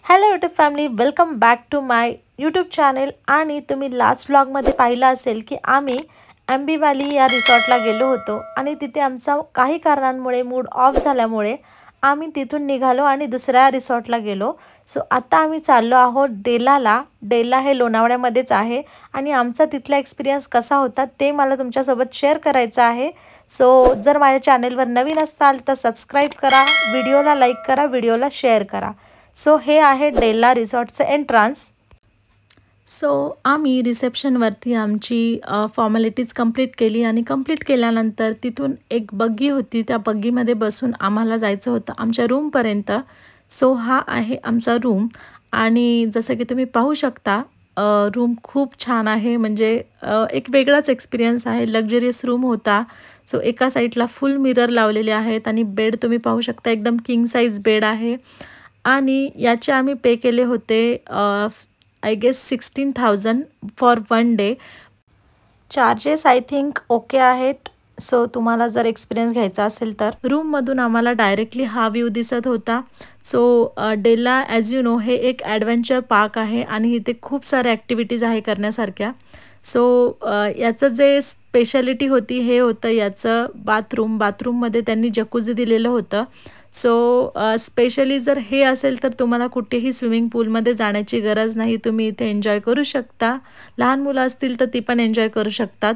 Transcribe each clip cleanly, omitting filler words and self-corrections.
Hello YouTube family, welcome back to my YouTube channel. आणि तुम्ही last व्लॉगमध्ये पाहिलं असेल की आम्ही अंबीवाली या रिसॉर्टला गेलो होतो आणि तिथे आमचा काही कारणांमुळे मूड ऑफ झाल्यामुळे आम्ही तिथून निघालो आणि दुसऱ्या रिसॉर्टला गेलो. सो आता आम्ही चाललो आहोत डेलाला. डेला हे लोणावळ्यामध्येच आहे आणि आमचा तिथला एक्सपिरियन्स कसा होता ते मला तुमच्यासोबत शेअर करायचं आहे. सो जर माझ्या चॅनलवर नवीन असाल तर सबस्क्राईब करा, व्हिडिओला लाईक करा, व्हिडिओला शेअर करा. सो हे आहे डेला रिसॉर्टचं एंट्रन्स. सो आम्ही रिसेप्शनवरती आमची फॉर्मॅलिटीज कंप्लीट केली आणि कंप्लीट केल्यानंतर तिथून एक बग्गी होती, त्या बग्गीमध्ये बसून आम्हाला जायचं होतं आमच्या रूमपर्यंत. सो हा आहे आमचा रूम आणि जसं की तुम्ही पाहू शकता रूम खूप छान आहे. म्हणजे एक वेगळाच एक्सपिरियन्स आहे. लक्झरियस रूम होता. सो एका साईडला फुल मिरर लावलेले आहेत आणि बेड तुम्ही पाहू शकता, एकदम किंग साईज बेड आहे. आणि याचे आम्ही पे केले होते I guess 16,000 for 1 day. Charges I think okay आहेत. सो तुम्हाला जर एक्सपिरियन्स घ्यायचा असेल तर रूममधून आम्हाला डायरेक्टली हा व्ह्यू दिसत होता. सो डेला ॲज यू नो हे एक ॲडव्हेंचर पार्क आहे आणि इथे खूप साऱ्या ॲक्टिव्हिटीज आहे करण्यासारख्या. सो याचं जे स्पेशालिटी होती हे होतं याचं बाथरूममध्ये त्यांनी जकुझी दिलेलं होतं. सो स्पेशली जर हे असेल तर तुम्हाला कुठेही स्विमिंग पूलमध्ये जाण्याची गरज नाही. तुम्ही इथे एन्जॉय करू शकता. लहान मुलं असतील तर ती पण एन्जॉय करू शकतात.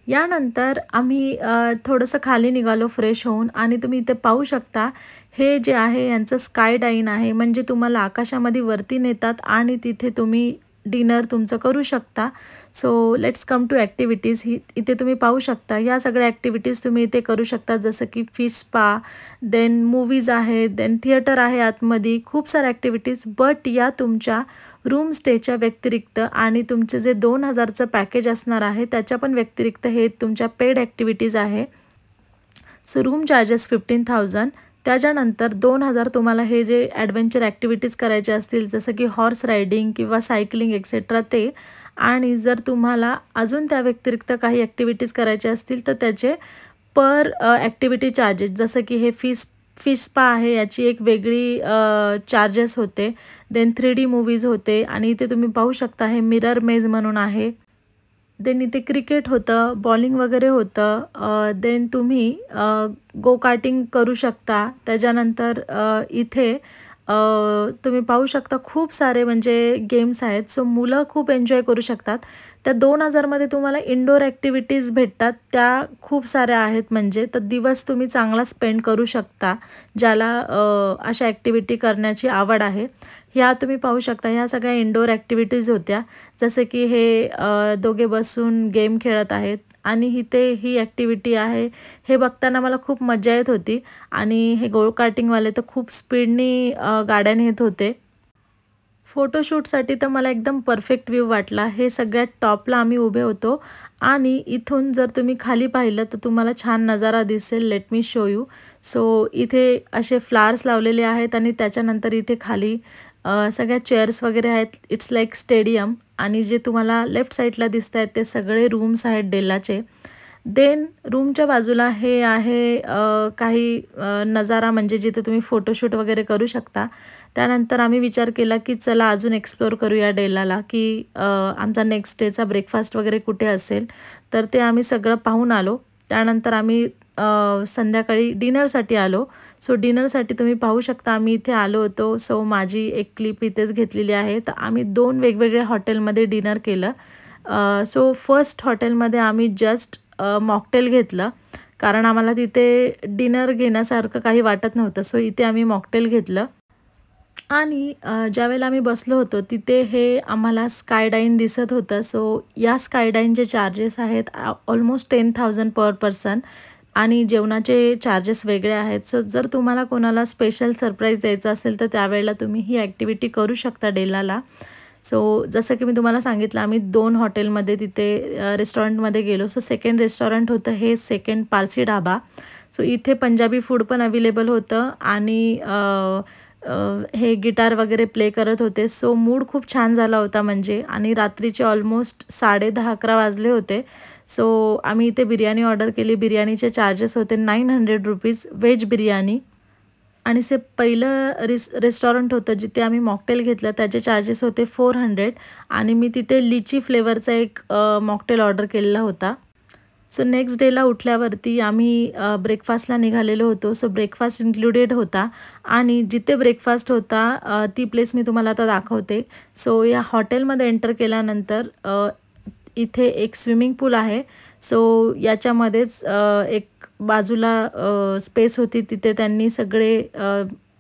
यानंतर आम्ही थोडंसं खाली निघालो फ्रेश होऊन आणि तुम्ही इथे पाहू शकता हे जे आहे यांचं स्काय डाईन आहे. म्हणजे तुम्हाला आकाशामध्ये वरती नेतात आणि तिथे तुम्ही डिनर तुमचं करू शकता. So let's come to activities. इथे तुम्ही पाहू शकता या सगळ्या ॲक्टिव्हिटीज तुम्ही इथे करू शकता, जसं की फिश स्पा, देन मूवीज आहे, देन थिएटर आहे आतमध्ये, खूप साऱ्या ॲक्टिव्हिटीज. बट या तुमच्या रूम स्टेच्या व्यतिरिक्त आणि तुमचे जे 2,000चं पॅकेज असणार आहे त्याच्या पण व्यतिरिक्त हे तुमच्या पेड ॲक्टिव्हिटीज आहे. So room charges 15,000. त्याच्यानंतर 2,000 तुम्हाला हे जे ॲडव्हेंचर ॲक्टिव्हिटीज करायचे असतील जसं की हॉर्स रायडिंग किंवा सायकलिंग एक्सेट्रा ते. आणि जर तुम्हाला अजून त्या व्यतिरिक्त काही ॲक्टिव्हिटीज करायचे असतील तर त्याचे पर ॲक्टिव्हिटी चार्जेस, जसं की हे फिश स्पा आहे याची एक वेगळी चार्जेस होते. देन 3D मूवीज होते आणि इथे तुम्ही पाहू शकता हे मिरर मेज म्हणून आहे. देन इथे क्रिकेट होतं, बॉलिंग वगैरे होतं. देन तुम्ही गो कार्टिंग करू शकता. त्याच्यानंतर इथे तुम्ही पाहू शकता खूप सारे म्हणजे गेम्स आहेत. सो मुलं खूप एन्जॉय करू शकतात. त्या 2,000मध्ये तुम्हाला इंडोर ॲक्टिव्हिटीज भेटतात, त्या खूप साऱ्या आहेत. म्हणजे तर दिवस तुम्ही चांगला स्पेंड करू शकता ज्याला अशा ॲक्टिव्हिटी करण्याची आवड आहे. ह्या तुम्ही पाहू शकता ह्या सगळ्या इंडोर ॲक्टिव्हिटीज होत्या. जसे की हे दोघे बसून गेम खेळत आहेत आणि इथे ही ॲक्टिव्हिटी आहे. हे बघताना मला खूप मजा येत होती आणि हे गो कार्टिंगवाले तर खूप स्पीडनी गाड्या नेत होते. फोटोशूटसाठी तर मला एकदम परफेक्ट व्ह्यू वाटला. हे सगळ्यात टॉपला आम्ही उभे होतो आणि इथून जर तुम्ही खाली पाहिलं तर तुम्हाला छान नजारा दिसेल. Let me show you. So इथे असे फ्लावर्स लावलेले आहेत आणि त्याच्यानंतर इथे खाली सगळ्या चेअर्स वगैरे आहेत. It's like stadium. आणि जे तुम्हाला लेफ्ट साईडला दिसत आहेत ते सगळे रूम्स आहेत डेलाचे. देन रूमच्या बाजूला हे आहे काही नजारा, म्हणजे जिथे तुम्ही फोटोशूट वगैरे करू शकता. त्यानंतर आम्ही विचार केला की चला अजून एक्सप्लोअर करूया डेलाला, की आमचा नेक्स्ट डेचा ब्रेकफास्ट वगैरे कुठे असेल. तर ते आम्ही सगळं पाहून आलो. त्यानंतर आम्ही संध्याकाळी डिनरसाठी आलो. सो डिनरसाठी तुम्ही पाहू शकता आम्ही इथे आलो होतो. सो माझी एक क्लिप इथेच घेतलेली आहे. तर आम्ही 2 वेगवेगळ्या हॉटेलमध्ये डिनर केलं. सो फर्स्ट हॉटेलमध्ये आम्ही जस्ट मॉकटेल घेतलं, कारण आम्हाला तिथे डिनर घेण्यासारखं काही वाटत नव्हतं. सो इथे आम्ही मॉकटेल घेतलं. आणि ज्यावेळेला आम्ही बसलो होतो तिथे हे आम्हाला स्कायडाईन दिसत होतं. सो या स्कायडाईनचे चार्जेस आहेत ऑलमोस्ट 10,000 पर पर्सन आणि जेवणाचे चार्जेस वेगळे आहेत. सो जर तुम्हाला कोणाला स्पेशल सरप्राईज द्यायचं असेल तर त्यावेळेला तुम्ही ही ॲक्टिव्हिटी करू शकता डेलाला. सो जसं की मी तुम्हाला सांगितलं आम्ही 2 हॉटेलमध्ये तिथे रेस्टॉरंटमध्ये गेलो. सो सेकंड रेस्टॉरंट होतं हे सेकंड पारसी ढाबा. सो इथे पंजाबी फूड पण अवेलेबल होतं आणि हे गिटार वगैरे प्ले करत होते. सो मूड खूप छान झाला होता म्हणजे. आणि रात्रीचे ऑलमोस्ट 10:30-11 वाजले होते. सो आम्ही इथे बिर्याणी ऑर्डर केली. बिर्याणीचे चार्जेस होते 900 रुपीज, व्हेज बिर्याणी. आणि से पहिलं रेस्टॉरंट होतं जिथे आम्ही मॉकटेल घेतलं, त्याचे चार्जेस होते 400 आणि मी तिथे लिची फ्लेवरचा एक मॉकटेल ऑर्डर केलेला होता. सो नेक्स्ट डेला उठल्यावरती आम्ही ब्रेकफास्टला निघालेलो होतो. सो ब्रेकफास्ट इन्क्लुडेड होता आणि जिथे ब्रेकफास्ट होता ती प्लेस मी तुम्हाला आता दाखवते. सो या हॉटेलमध्ये एंटर केल्यानंतर इथे एक स्विमिंग पूल आहे. सो याच्यामध्येच एक बाजूला स्पेस होती, तिथे त्यांनी सगळे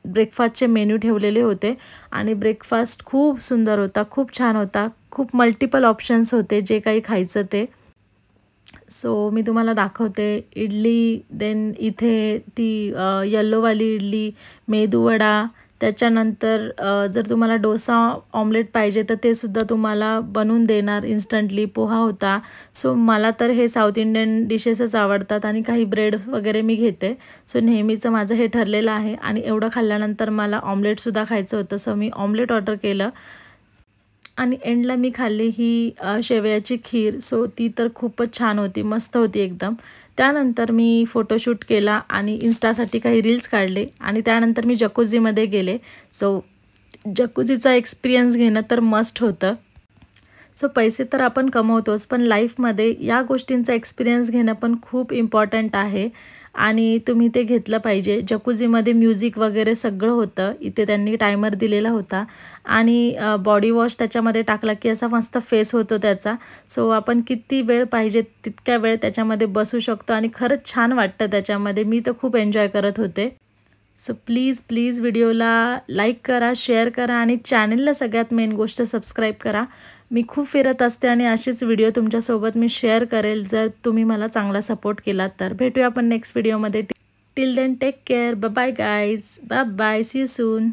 ब्रेकफास्टचे मेन्यू ठेवलेले होते आणि ब्रेकफास्ट खूप सुंदर होता, खूप छान होता. खूप मल्टिपल ऑप्शन्स होते जे काही खायचं ते. सो मी तुम्हाला दाखवते इडली, देन इथे ती येल्लोवाली इडली, मेदूवडा, त्याच्यानंतर जर तुम्हाला डोसा ऑमलेट पाहिजे तर ते सुद्धा तुम्हाला बनवून देणार इन्स्टंटली. पोहा होता. सो मला तर हे साऊथ इंडियन डिशेसच आवडतात आणि काही ब्रेड वगैरे मी घेते. सो नेहमीचं माझं हे ठरलेलं आहे आणि एवढं खाल्ल्यानंतर मला ऑमलेटसुद्धा खायचं होतं. सो मी ऑमलेट ऑर्डर केलं आणि एंडला मी खाल्ली ही शेवयाची खीर. सो ती तर खूपच छान होती, मस्त होती एकदम. त्यानंतर मी फोटोशूट केला आणि इन्स्टासाठी काही रील्स काढले आणि त्यानंतर मी जकुझीमध्ये गेले. सो जकुझीचा एक्सपिरियन्स घेणं तर मस्ट होतं. सो पैसे तर आपण कमवतोच, पण लाईफमध्ये या गोष्टींचा एक्सपिरियन्स घेणं पण खूप इम्पॉर्टंट आहे आणि तुम्ही ते घेतलं पाहिजे. जकुझीमध्ये म्युझिक वगैरे सगळं होतं. इथे त्यांनी टायमर दिलेला होता आणि बॉडी वॉश त्याच्यामध्ये टाकला की असा मस्त फेस होतो त्याचा. सो आपण किती वेळ पाहिजे तितक्या वेळ त्याच्यामध्ये बसू शकतो आणि खरंच छान वाटतं त्याच्यामध्ये. मी तर खूप एन्जॉय करत होते. सो प्लीज व्हिडिओला लाईक करा, शेअर करा आणि चॅनलला सगळ्यात मेन गोष्ट सबस्क्राईब करा. मी खूप फिरत असते आणि असेच व्हिडिओ तुमच्यासोबत मी शेअर करेल जर तुम्ही मला चांगला सपोर्ट केलात तर. भेटूया आपण नेक्स्ट व्हिडिओमध्ये. Till then take care. Bye bye guys. Bye bye. See you soon.